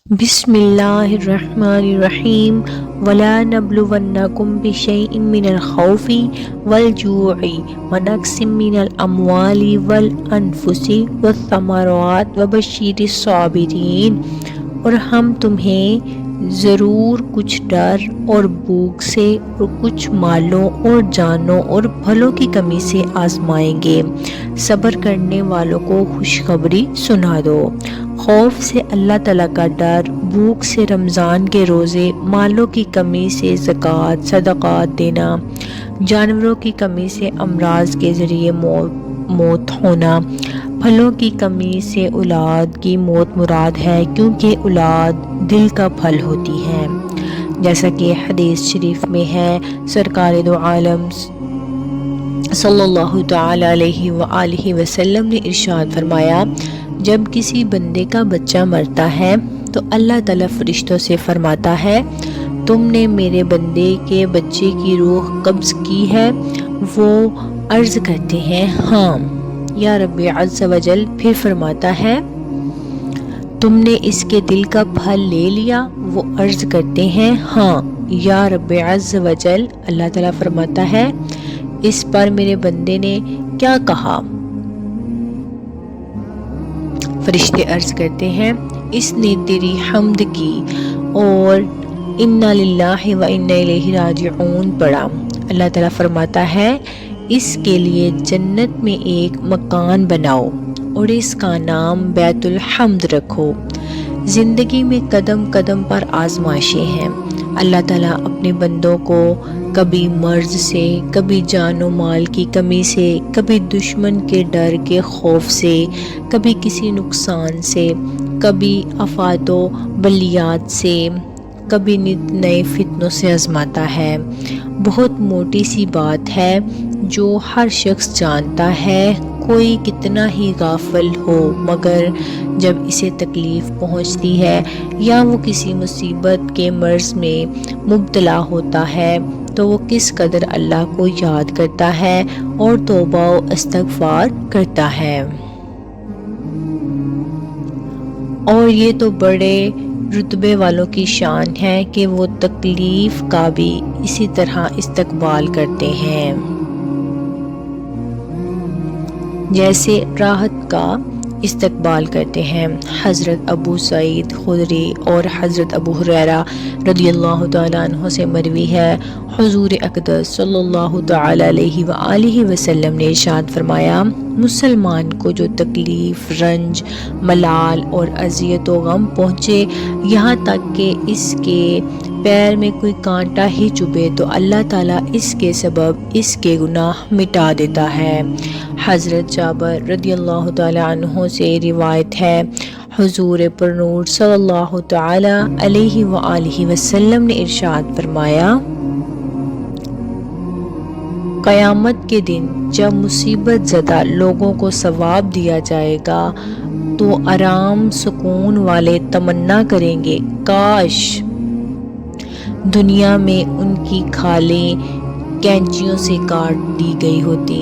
بسم اللہ الرحمن الرحیم ولا نبلونکم بشیء من الخوف والجوع ونقص من الاموال والانفس والثمرات وبشر الصابرین، اور ہم تمہیں ضرور کچھ ڈر اور بھوک سے اور کچھ مالوں اور جانوں اور پھلوں کی کمی سے آزمائیں گے۔ صبر کرنے والوں کو خوشخبری سنا دو۔ خوف سے اللہ تعالیٰ کا ڈر، بھوک سے رمضان کے روزے، مالوں کی کمی سے زکوٰۃ صدقات دینا، جانوروں کی کمی سے امراض کے ذریعے موت ہونا، پھلوں کی کمی سے اولاد کی موت مراد ہے، کیونکہ اولاد دل کا پھل ہوتی ہے۔ جیسا کہ حدیث شریف میں ہے، سرکار دو عالم صلی اللہ تعالی علیہ وآلہ وسلم نے ارشاد فرمایا، جب کسی بندے کا بچہ مرتا ہے تو اللہ تعالیٰ فرشتوں سے فرماتا ہے، تم نے میرے بندے کے بچے کی روح قبض کی ہے؟ وہ عرض کرتے ہیں ہاں یا رب عز و جل۔ پھر فرماتا ہے، تم نے اس کے دل کا پھل لے لیا؟ وہ عرض کرتے ہیں ہاں یا رب عز و جل۔ اللہ تعالیٰ فرماتا ہے، اس پر میرے بندے نے کیا کہا؟ فرشتے عرض کرتے ہیں، اس نے تیری حمد کی اور انا للہ و انا الیہ راجعون پڑھا۔ اللہ تعالیٰ فرماتا ہے، اس کے لیے جنت میں ایک مکان بناؤ اور اس کا نام بیت الحمد رکھو۔ زندگی میں قدم قدم پر آزمائشیں ہیں۔ اللہ تعالیٰ اپنے بندوں کو کبھی مرض سے، کبھی جان و مال کی کمی سے، کبھی دشمن کے ڈر کے خوف سے، کبھی کسی نقصان سے، کبھی آفات و بلیات سے، کبھی نئے فتنوں سے آزماتا ہے۔ بہت موٹی سی بات ہے جو ہر شخص جانتا ہے، کوئی کتنا ہی غافل ہو، مگر جب اسے تکلیف پہنچتی ہے یا وہ کسی مصیبت کے مرض میں مبتلا ہوتا ہے تو وہ کس قدر اللہ کو یاد کرتا ہے اور توبہ و استغفار کرتا ہے۔ اور یہ تو بڑے رتبے والوں کی شان ہے کہ وہ تکلیف کا بھی اسی طرح استقبال کرتے ہیں، جیسے راحت کا استقبال کرتے ہیں۔ حضرت ابو سعید خدری اور حضرت ابو ہریرہ رضی اللہ تعالیٰ عنہ سے مروی ہے، حضور اقدس صلی اللہ تعالی علیہ وآلہ وسلم نے ارشاد فرمایا، مسلمان کو جو تکلیف، رنج، ملال اور اذیت و غم پہنچے، یہاں تک کہ اس کے پیر میں کوئی کانٹا ہی چبھے، تو اللہ تعالیٰ اس کے سبب اس کے گناہ مٹا دیتا ہے۔ حضرت جابر رضی اللہ تعالی عنہ سے روایت ہے، حضور پر نور صلی اللہ تعالی علیہ وآلہ وسلم نے ارشاد فرمایا، قیامت کے دن جب مصیبت زدہ لوگوں کو ثواب دیا جائے گا تو آرام سکون والے تمنا کریں گے، کاش دنیا میں ان کی کھالیں کینچیوں سے کاٹ دی گئی ہوتی۔